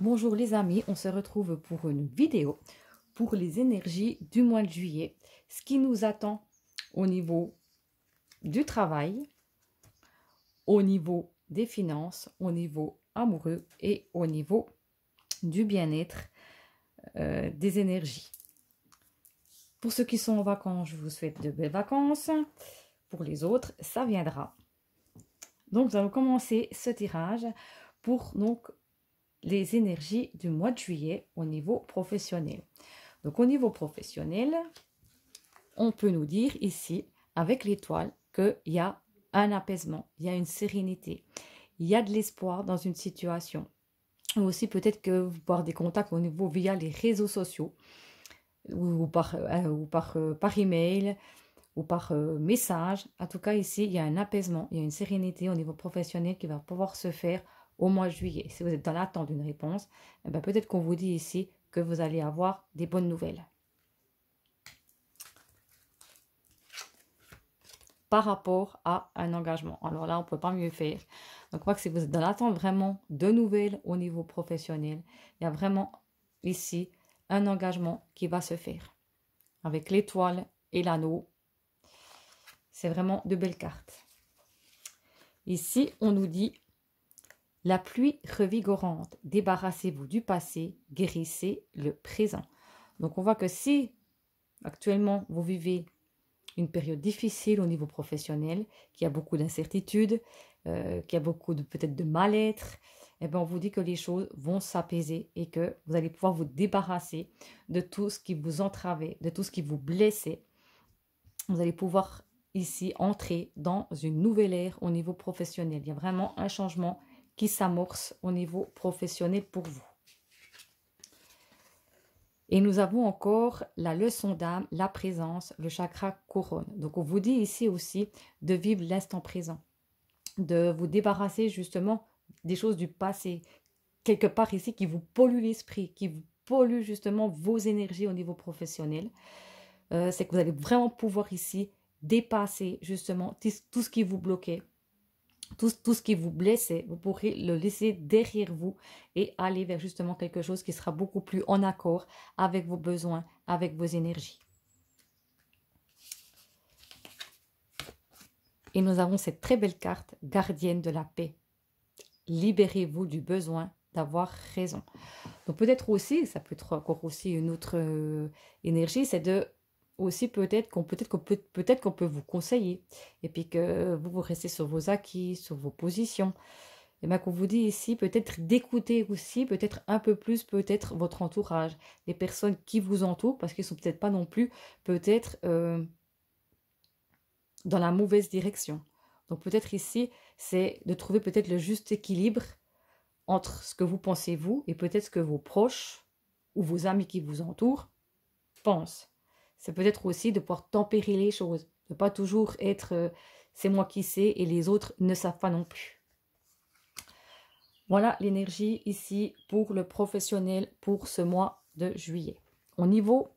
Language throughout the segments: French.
Bonjour les amis, on se retrouve pour une vidéo pour les énergies du mois de juillet. Ce qui nous attend au niveau du travail, au niveau des finances, au niveau amoureux et au niveau du bien-être des énergies. Pour ceux qui sont en vacances, je vous souhaite de belles vacances. Pour les autres, ça viendra. Donc nous allons commencer ce tirage pour les énergies du mois de juillet au niveau professionnel. Donc au niveau professionnel, on peut nous dire ici, avec l'étoile, qu'il y a un apaisement, il y a une sérénité, il y a de l'espoir dans une situation. Ou aussi peut-être que vous pouvez avoir des contacts au niveau via les réseaux sociaux, ou par email, ou par message. En tout cas ici, il y a un apaisement, il y a une sérénité au niveau professionnel qui va pouvoir se faire au mois de juillet. Si vous êtes dans l'attente d'une réponse, eh bien, peut-être qu'on vous dit ici que vous allez avoir des bonnes nouvelles. Par rapport à un engagement. Alors là, on ne peut pas mieux faire. Donc, je crois que si vous êtes dans l'attente vraiment de nouvelles au niveau professionnel, il y a vraiment ici un engagement qui va se faire. Avec l'étoile et l'anneau, c'est vraiment de belles cartes. Ici, on nous dit la pluie revigorante, débarrassez-vous du passé, guérissez le présent. Donc, on voit que si actuellement vous vivez une période difficile au niveau professionnel, qu'il y a beaucoup d'incertitudes, qu'il y a beaucoup peut-être de mal-être, eh bien on vous dit que les choses vont s'apaiser et que vous allez pouvoir vous débarrasser de tout ce qui vous entravait, de tout ce qui vous blessait. Vous allez pouvoir ici entrer dans une nouvelle ère au niveau professionnel. Il y a vraiment un changement qui s'amorce au niveau professionnel pour vous. Et nous avons encore la leçon d'âme, la présence, le chakra couronne. Donc on vous dit ici aussi de vivre l'instant présent, de vous débarrasser justement des choses du passé, quelque part ici qui vous pollue l'esprit, qui vous pollue justement vos énergies au niveau professionnel. C'est que vous allez vraiment pouvoir ici dépasser justement tout ce qui vous bloquait, tout ce qui vous blessait, vous pourrez le laisser derrière vous et aller vers justement quelque chose qui sera beaucoup plus en accord avec vos besoins, avec vos énergies. Et nous avons cette très belle carte, gardienne de la paix. Libérez-vous du besoin d'avoir raison. Donc peut-être aussi, ça peut être encore aussi une autre énergie, c'est de aussi peut-être qu'on peut vous conseiller et puis que vous restez sur vos acquis, sur vos positions. Et bien qu'on vous dit ici peut-être d'écouter aussi peut-être un peu plus peut-être votre entourage, les personnes qui vous entourent parce qu'ils sont peut-être pas non plus peut-être dans la mauvaise direction. Donc peut-être ici c'est de trouver peut-être le juste équilibre entre ce que vous pensez vous et peut-être ce que vos proches ou vos amis qui vous entourent pensent. C'est peut-être aussi de pouvoir tempérer les choses, de ne pas toujours être c'est moi qui sais et les autres ne savent pas non plus. Voilà l'énergie ici pour le professionnel pour ce mois de juillet. Au niveau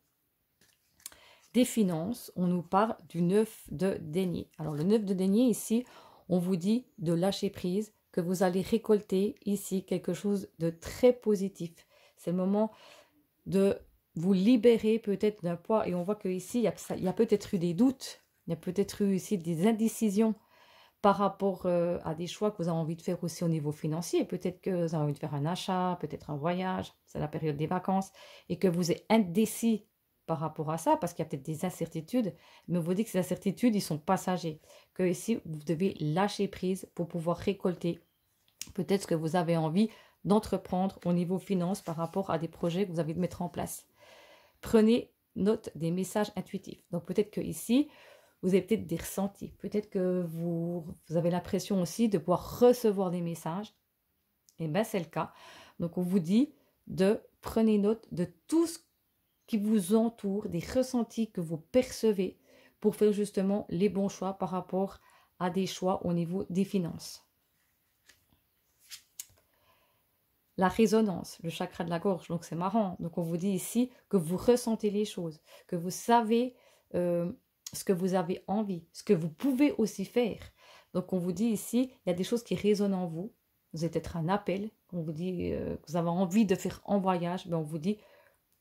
des finances, on nous parle du 9 de denier. Alors le 9 de denier ici, on vous dit de lâcher prise, que vous allez récolter ici quelque chose de très positif. C'est le moment de vous libérer peut-être d'un poids. Et on voit qu'ici, il y a peut-être eu des doutes, il y a peut-être eu ici des indécisions par rapport à des choix que vous avez envie de faire aussi au niveau financier. Peut-être que vous avez envie de faire un achat, peut-être un voyage, c'est la période des vacances, et que vous êtes indécis par rapport à ça, parce qu'il y a peut-être des incertitudes, mais on vous dit que ces incertitudes, ils sont passagers, que ici, vous devez lâcher prise pour pouvoir récolter peut-être ce que vous avez envie d'entreprendre au niveau finance par rapport à des projets que vous avez de mettre en place. Prenez note des messages intuitifs. Donc peut-être que ici, vous avez peut-être des ressentis. Peut-être que vous avez l'impression aussi de pouvoir recevoir des messages. Et bien c'est le cas. Donc on vous dit de prenez note de tout ce qui vous entoure, des ressentis que vous percevez pour faire justement les bons choix par rapport à des choix au niveau des finances. La résonance, le chakra de la gorge, donc c'est marrant. Donc on vous dit ici que vous ressentez les choses, que vous savez ce que vous avez envie, ce que vous pouvez aussi faire. Donc on vous dit ici, il y a des choses qui résonnent en vous. Vous êtes peut-être un appel, on vous dit que vous avez envie de faire en voyage, ben on vous dit,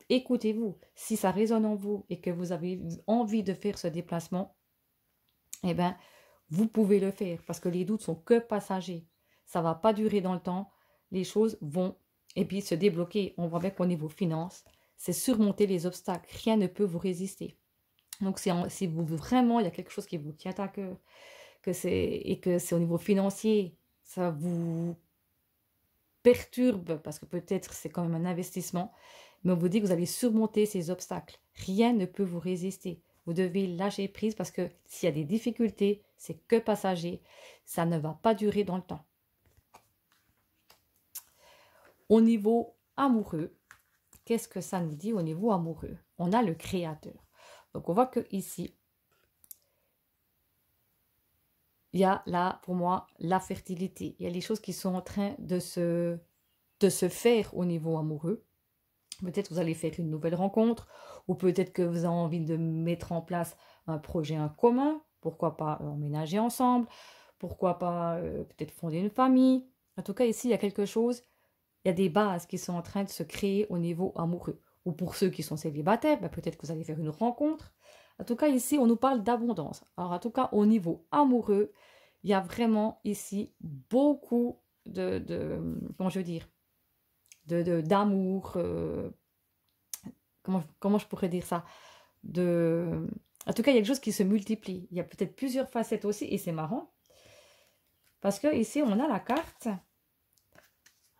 écoutez-vous. Si ça résonne en vous et que vous avez envie de faire ce déplacement, eh ben, vous pouvez le faire parce que les doutes sont que passagers. Ça ne va pas durer dans le temps. Les choses vont et puis se débloquer. On voit bien qu'au niveau finance, c'est surmonter les obstacles. Rien ne peut vous résister. Donc, si vous vraiment, il y a quelque chose qui vous tient à cœur, et que c'est au niveau financier, ça vous perturbe parce que peut-être c'est quand même un investissement, mais on vous dit que vous allez surmonter ces obstacles. Rien ne peut vous résister. Vous devez lâcher prise parce que s'il y a des difficultés, c'est que passager. Ça ne va pas durer dans le temps. Au niveau amoureux, qu'est-ce que ça nous dit au niveau amoureux? On a le créateur. Donc on voit que ici, il y a là, pour moi, la fertilité. Il y a les choses qui sont en train de se faire au niveau amoureux. Peut-être que vous allez faire une nouvelle rencontre, ou peut-être que vous avez envie de mettre en place un projet en commun. Pourquoi pas emménager ensemble? Pourquoi pas peut-être fonder une famille? En tout cas, ici, il y a quelque chose, il y a des bases qui sont en train de se créer au niveau amoureux. Ou pour ceux qui sont célibataires, ben peut-être que vous allez faire une rencontre. En tout cas, ici, on nous parle d'abondance. Alors, en tout cas, au niveau amoureux, il y a vraiment ici beaucoup comment je veux dire, d'amour, comment je pourrais dire ça, en tout cas, il y a quelque chose qui se multiplie. Il y a peut-être plusieurs facettes aussi, et c'est marrant, parce que ici, on a la carte.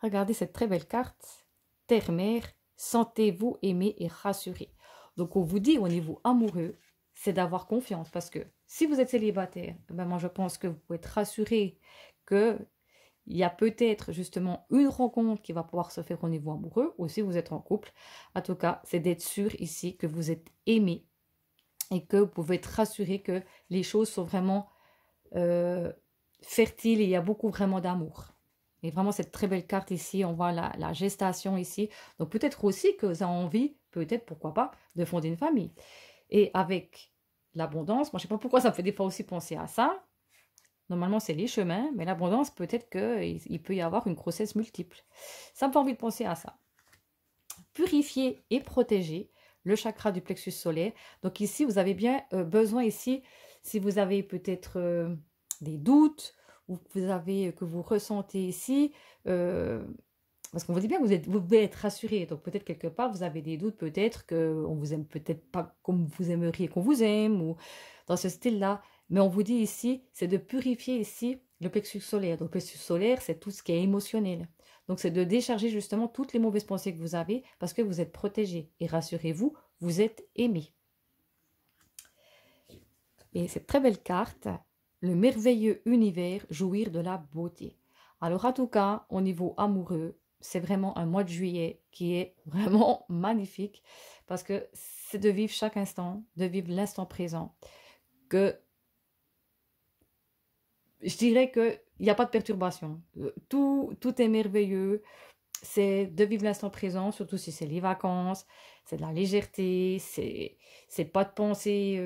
Regardez cette très belle carte. Terre-mère, sentez-vous aimé et rassuré. Donc, on vous dit au niveau amoureux, c'est d'avoir confiance, parce que si vous êtes célibataire, ben moi, je pense que vous pouvez être rassuré que il y a peut-être justement une rencontre qui va pouvoir se faire au niveau amoureux, ou si vous êtes en couple. En tout cas, c'est d'être sûr ici que vous êtes aimé et que vous pouvez être rassuré que les choses sont vraiment fertiles et il y a beaucoup vraiment d'amour. Et vraiment cette très belle carte ici, on voit la gestation ici. Donc peut-être aussi que vous avez envie, peut-être, pourquoi pas, de fonder une famille. Et avec l'abondance, moi je ne sais pas pourquoi ça me fait des fois aussi penser à ça. Normalement, c'est les chemins, mais l'abondance, peut-être qu'il peut y avoir une grossesse multiple. Ça me fait envie de penser à ça. Purifier et protéger le chakra du plexus solaire. Donc ici, vous avez bien besoin ici, si vous avez peut-être des doutes, ou que vous ressentez ici, parce qu'on vous dit bien que vous devez être rassuré. Donc peut-être quelque part, vous avez des doutes, peut-être qu'on vous aime peut-être pas comme vous aimeriez qu'on vous aime, ou dans ce style-là. Mais on vous dit ici, c'est de purifier ici le plexus solaire. Donc, le plexus solaire, c'est tout ce qui est émotionnel. Donc, c'est de décharger justement toutes les mauvaises pensées que vous avez parce que vous êtes protégé. Et rassurez-vous, vous êtes aimé. Et cette très belle carte, le merveilleux univers, jouir de la beauté. Alors, en tout cas, au niveau amoureux, c'est vraiment un mois de juillet qui est vraiment magnifique parce que c'est de vivre chaque instant, de vivre l'instant présent, que je dirais qu'il n'y a pas de perturbation. Tout est merveilleux. C'est de vivre l'instant présent, surtout si c'est les vacances. C'est de la légèreté. C'est pas de penser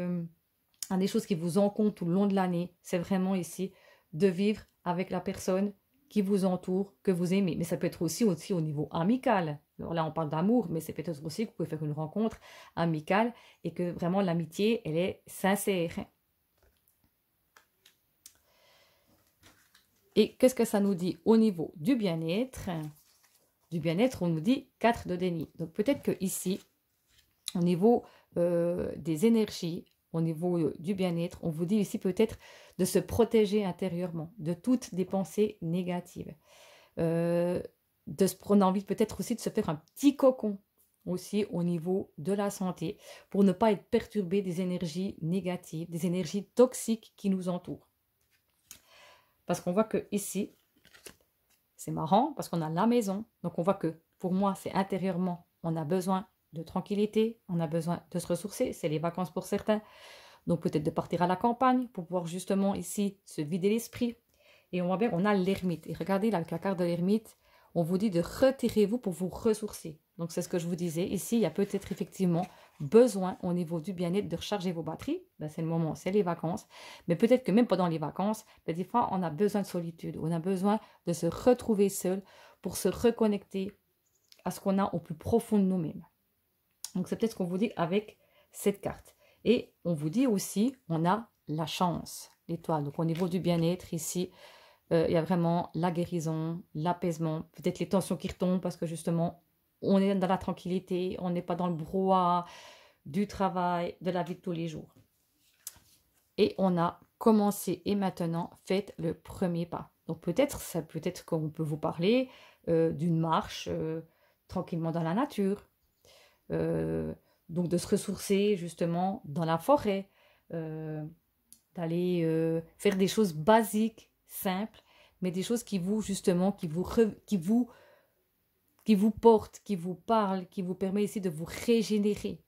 à des choses qui vous encombrent tout le long de l'année. C'est vraiment ici de vivre avec la personne qui vous entoure, que vous aimez. Mais ça peut être aussi au niveau amical. Alors là, on parle d'amour, mais c'est peut-être aussi que vous pouvez faire une rencontre amicale et que vraiment l'amitié, elle est sincère. Et qu'est-ce que ça nous dit au niveau du bien-être? Du bien-être, on nous dit 4 de déni. Donc peut-être que ici, au niveau des énergies, au niveau du bien-être, on vous dit ici peut-être de se protéger intérieurement de toutes des pensées négatives. On a envie peut-être aussi de se faire un petit cocon aussi au niveau de la santé pour ne pas être perturbé des énergies négatives, des énergies toxiques qui nous entourent. Parce qu'on voit que ici, c'est marrant, parce qu'on a la maison. Donc, on voit que, pour moi, c'est intérieurement, on a besoin de tranquillité, on a besoin de se ressourcer. C'est les vacances pour certains. Donc, peut-être de partir à la campagne pour pouvoir justement, ici, se vider l'esprit. Et on voit bien qu'on a l'ermite. Et regardez, là, avec la carte de l'ermite, on vous dit de retirez-vous pour vous ressourcer. Donc, c'est ce que je vous disais. Ici, il y a peut-être effectivement besoin au niveau du bien-être de recharger vos batteries. Ben, c'est le moment, c'est les vacances. Mais peut-être que même pendant les vacances, ben, des fois, on a besoin de solitude. On a besoin de se retrouver seul pour se reconnecter à ce qu'on a au plus profond de nous-mêmes. Donc, c'est peut-être ce qu'on vous dit avec cette carte. Et on vous dit aussi, on a la chance, l'étoile. Donc, au niveau du bien-être, ici, il y a vraiment la guérison, l'apaisement, peut-être les tensions qui retombent parce que justement, on est dans la tranquillité, on n'est pas dans le brouhaha du travail, de la vie de tous les jours. Et on a commencé et maintenant, faites le premier pas. Donc peut-être qu'on peut vous parler d'une marche tranquillement dans la nature. Donc de se ressourcer justement dans la forêt, d'aller faire des choses basiques, simples, mais des choses qui vous justement, qui vous portent, qui vous parlent, qui vous permet ici de vous régénérer,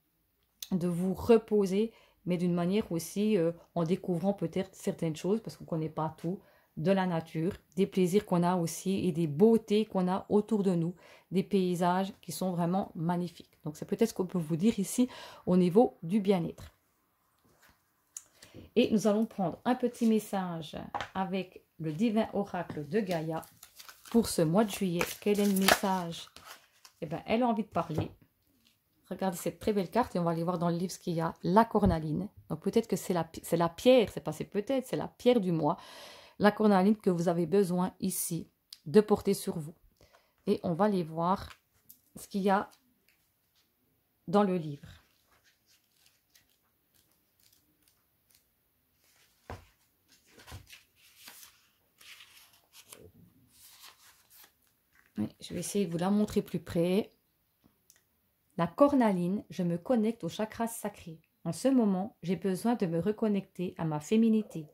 de vous reposer, mais d'une manière aussi en découvrant peut-être certaines choses, parce qu'on ne connaît pas tout, de la nature, des plaisirs qu'on a aussi et des beautés qu'on a autour de nous, des paysages qui sont vraiment magnifiques. Donc c'est peut-être ce qu'on peut vous dire ici au niveau du bien-être. Et nous allons prendre un petit message avec le divin oracle de Gaïa pour ce mois de juillet. Quel est le message? Eh bien, elle a envie de parler. Regardez cette très belle carte et on va aller voir dans le livre ce qu'il y a. La cornaline. Donc peut-être que c'est la pierre, c'est la pierre du mois. La cornaline que vous avez besoin ici de porter sur vous. Et on va aller voir ce qu'il y a dans le livre. Je vais essayer de vous la montrer plus près. La cornaline, je me connecte au chakra sacré. En ce moment, j'ai besoin de me reconnecter à ma féminité.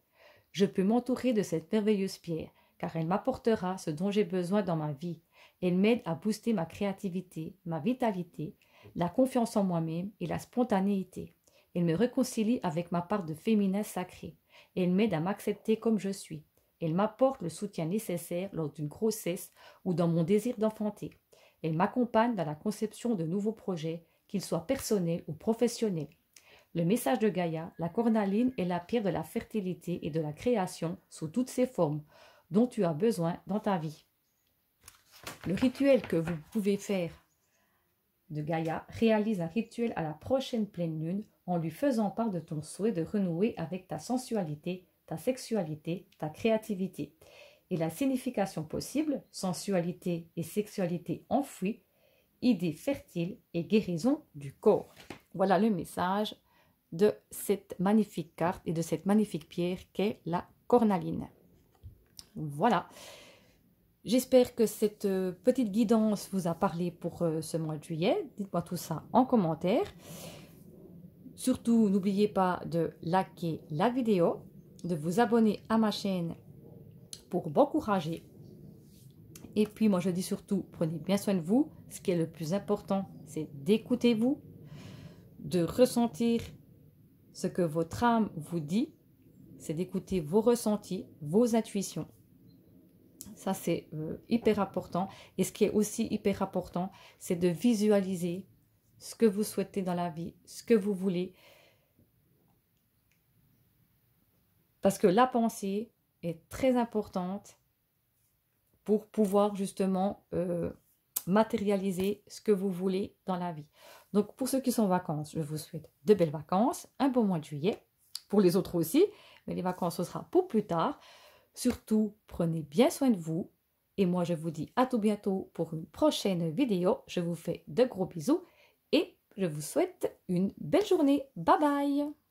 Je peux m'entourer de cette merveilleuse pierre, car elle m'apportera ce dont j'ai besoin dans ma vie. Elle m'aide à booster ma créativité, ma vitalité, la confiance en moi-même et la spontanéité. Elle me réconcilie avec ma part de féminin sacré. Elle m'aide à m'accepter comme je suis. Elle m'apporte le soutien nécessaire lors d'une grossesse ou dans mon désir d'enfanter. Elle m'accompagne dans la conception de nouveaux projets, qu'ils soient personnels ou professionnels. Le message de Gaïa, la cornaline est la pierre de la fertilité et de la création sous toutes ses formes, dont tu as besoin dans ta vie. Le rituel que vous pouvez faire de Gaïa, réalise un rituel à la prochaine pleine lune en lui faisant part de ton souhait de renouer avec ta sensualité, ta sexualité, ta créativité. Et la signification possible, sensualité et sexualité enfouies, idée fertile et guérison du corps. Voilà le message de cette magnifique carte et de cette magnifique pierre qu'est la cornaline. Voilà. J'espère que cette petite guidance vous a parlé pour ce mois de juillet. Dites-moi tout ça en commentaire. Surtout, n'oubliez pas de liker la vidéo, de vous abonner à ma chaîne pour m'encourager. Et puis, moi, je dis surtout, prenez bien soin de vous. Ce qui est le plus important, c'est d'écouter vous, de ressentir ce que votre âme vous dit, c'est d'écouter vos ressentis, vos intuitions. Ça, c'est hyper important. Et ce qui est aussi hyper important, c'est de visualiser ce que vous souhaitez dans la vie, ce que vous voulez. Parce que la pensée est très importante pour pouvoir justement matérialiser ce que vous voulez dans la vie. Donc, pour ceux qui sont en vacances, je vous souhaite de belles vacances, un bon mois de juillet. Pour les autres aussi, mais les vacances, ce sera pour plus tard. Surtout, prenez bien soin de vous. Et moi, je vous dis à tout bientôt pour une prochaine vidéo. Je vous fais de gros bisous et je vous souhaite une belle journée. Bye bye!